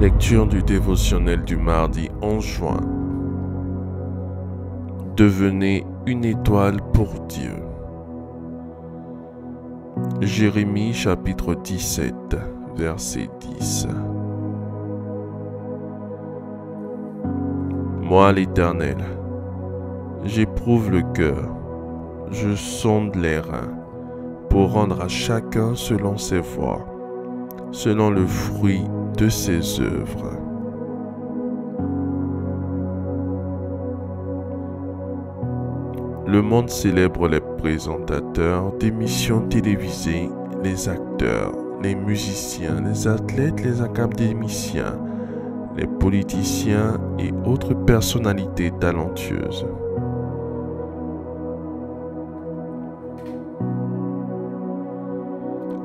Lecture du dévotionnel du mardi 11 juin. Devenez une étoile pour Dieu. Jérémie chapitre 17, verset 10. Moi l'Éternel, j'éprouve le cœur, je sonde les reins, pour rendre à chacun selon ses voies, selon le fruit de ses œuvres. Le monde célèbre les présentateurs d'émissions télévisées, les acteurs, les musiciens, les athlètes, les académiciens, les politiciens et autres personnalités talentueuses.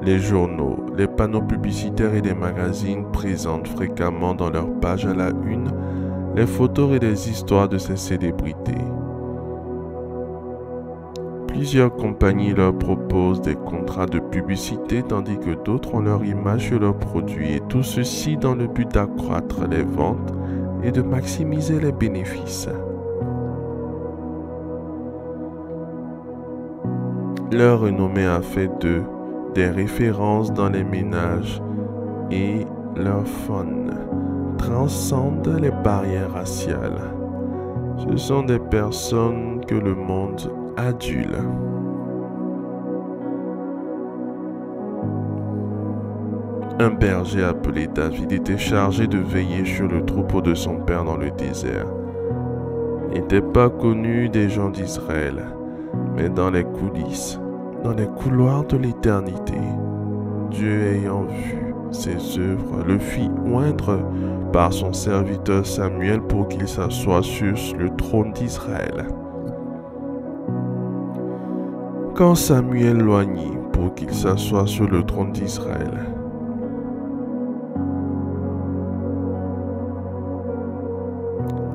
Les journaux, les panneaux publicitaires et les magazines présentent fréquemment dans leurs pages à la une les photos et les histoires de ces célébrités. Plusieurs compagnies leur proposent des contrats de publicité tandis que d'autres ont leur image sur leurs produits, et tout ceci dans le but d'accroître les ventes et de maximiser les bénéfices. Leur renommée a fait d'eux des références dans les ménages et leur faune transcende les barrières raciales. Ce sont des personnes que le monde adule. Un berger appelé David était chargé de veiller sur le troupeau de son père dans le désert. Il n'était pas connu des gens d'Israël, mais dans les coulisses, dans les couloirs de l'éternité, Dieu ayant vu ses œuvres, le fit oindre par son serviteur Samuel pour qu'il s'assoie sur le trône d'Israël. Quand Samuel loignit pour qu'il s'assoie sur le trône d'Israël,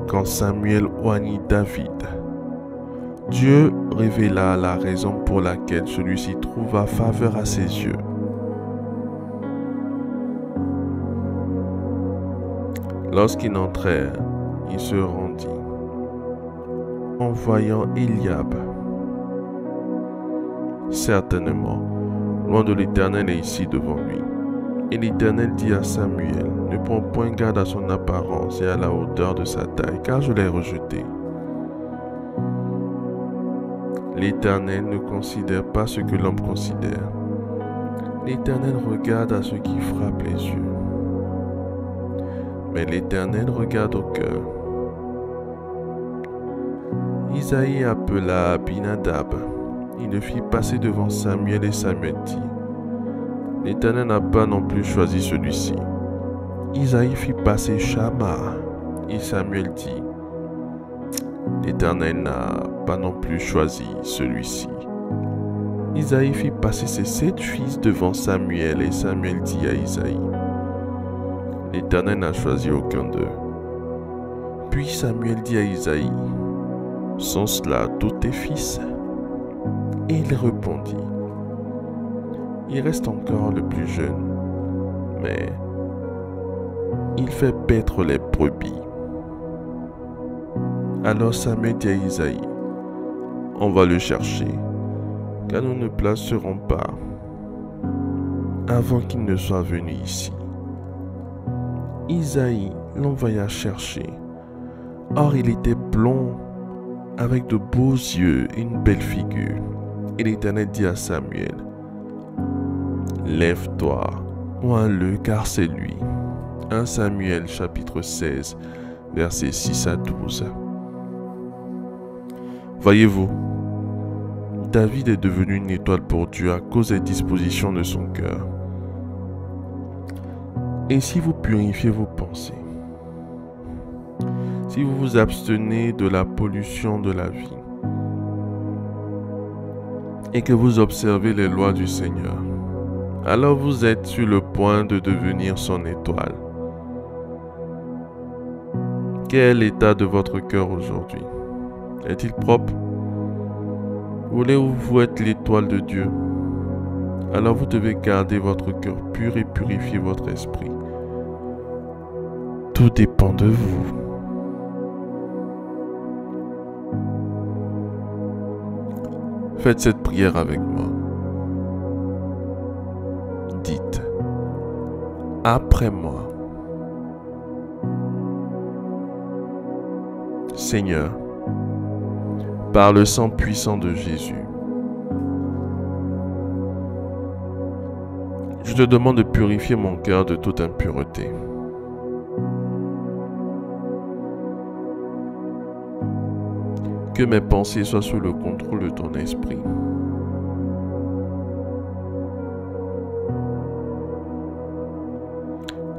quand Samuel oignit David, Dieu révéla la raison pour laquelle celui-ci trouva faveur à ses yeux. Lorsqu'ils entrèrent, il se rendit, en voyant Eliab. Certainement, loin de l'Éternel est ici devant lui. Et l'Éternel dit à Samuel, ne prends point garde à son apparence et à la hauteur de sa taille, car je l'ai rejeté. L'Éternel ne considère pas ce que l'homme considère. L'Éternel regarde à ce qui frappe les yeux. Mais l'Éternel regarde au cœur. Isaïe appela Abinadab. Il le fit passer devant Samuel et Samuel dit, l'Éternel n'a pas non plus choisi celui-ci. Isaïe fit passer Shama et Samuel dit, l'Éternel n'a pas non plus choisi celui-ci. Isaïe fit passer ses 7 fils devant Samuel et Samuel dit à Isaïe, l'Éternel n'a choisi aucun d'eux. Puis Samuel dit à Isaïe, sont cela tous tes fils? Et il répondit, il reste encore le plus jeune, mais il fait paître les brebis. Alors Samuel dit à Isaïe, on va le chercher, car nous ne placerons pas avant qu'il ne soit venu ici. Isaïe l'envoya chercher. Or il était blond, avec de beaux yeux et une belle figure. Et l'Éternel dit à Samuel, lève-toi, oins-le, car c'est lui. 1 Samuel chapitre 16, versets 6 à 12. Voyez-vous, David est devenu une étoile pour Dieu à cause des dispositions de son cœur. Et si vous purifiez vos pensées, si vous vous abstenez de la pollution de la vie, et que vous observez les lois du Seigneur, alors vous êtes sur le point de devenir son étoile. Quel est l'état de votre cœur aujourd'hui? Est-il propre? Voulez-vous être l'étoile de Dieu? Alors vous devez garder votre cœur pur et purifier votre esprit. Tout dépend de vous. Faites cette prière avec moi. Dites, après moi, Seigneur, par le sang puissant de Jésus, je te demande de purifier mon cœur de toute impureté. Que mes pensées soient sous le contrôle de ton esprit.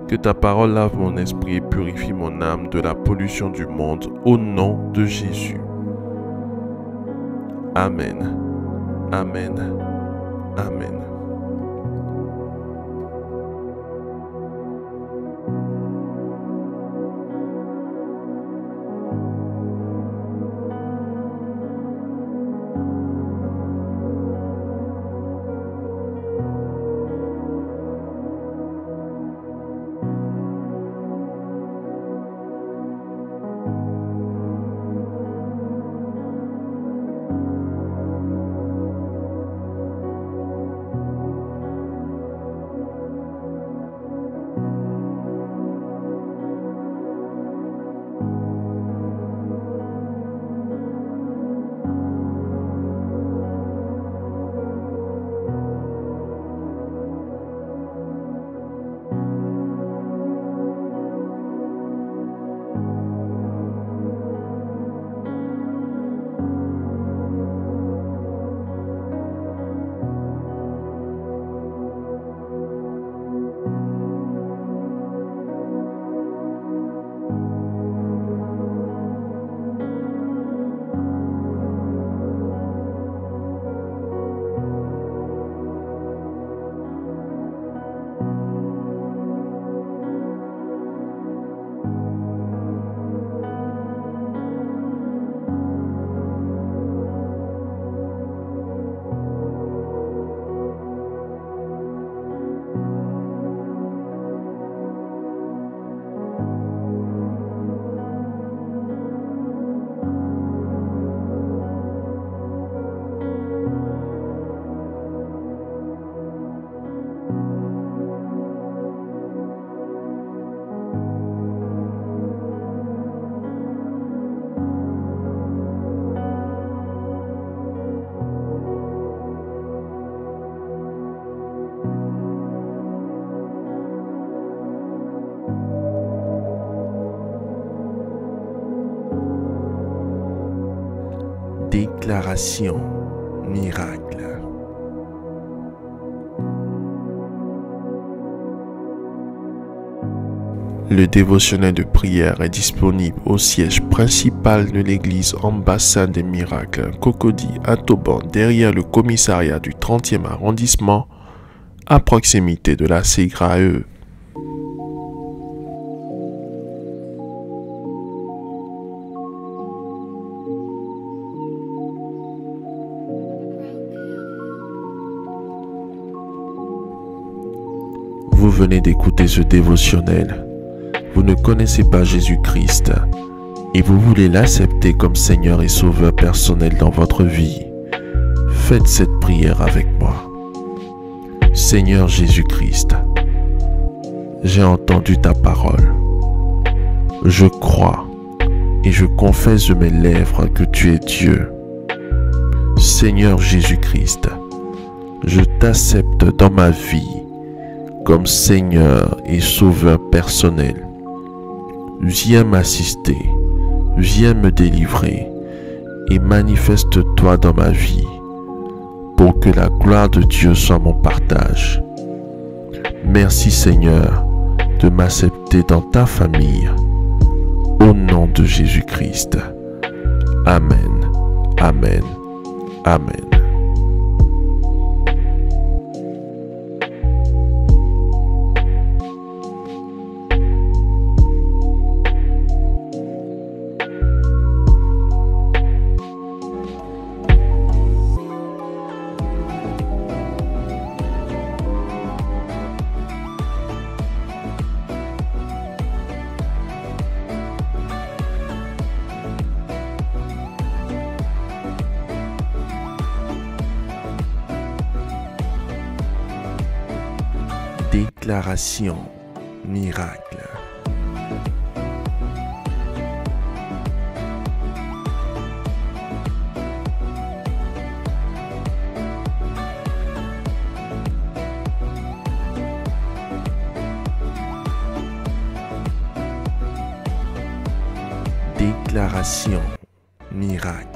Que ta parole lave mon esprit et purifie mon âme de la pollution du monde au nom de Jésus. Amen. Amen. Amen. Déclaration miracle. Le dévotionnel de prière est disponible au siège principal de l'église Ambassade des Miracles, Cocody à Toban, derrière le commissariat du 30e arrondissement, à proximité de la CGRAE. Vous venez d'écouter ce dévotionnel. Vous ne connaissez pas Jésus-Christ et vous voulez l'accepter comme Seigneur et Sauveur personnel dans votre vie. Faites cette prière avec moi. Seigneur Jésus-Christ, j'ai entendu ta parole. Je crois et je confesse de mes lèvres que tu es Dieu. Seigneur Jésus-Christ, je t'accepte dans ma vie comme Seigneur et Sauveur personnel. Viens m'assister, viens me délivrer et manifeste-toi dans ma vie pour que la gloire de Dieu soit mon partage. Merci Seigneur de m'accepter dans ta famille. Au nom de Jésus-Christ. Amen. Amen. Amen. Déclaration miracle. Déclaration miracle.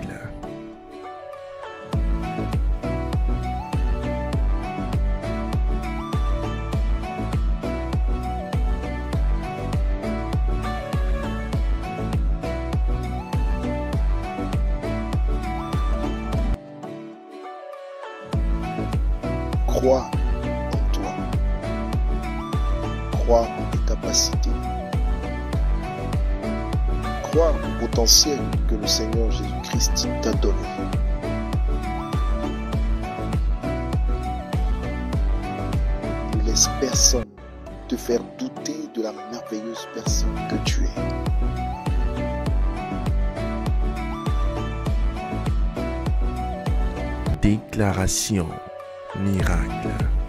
Crois en toi. Crois en tes capacités. Crois au potentiel que le Seigneur Jésus-Christ t'a donné. Ne laisse personne te faire douter de la merveilleuse personne que tu es. Déclaration miracle.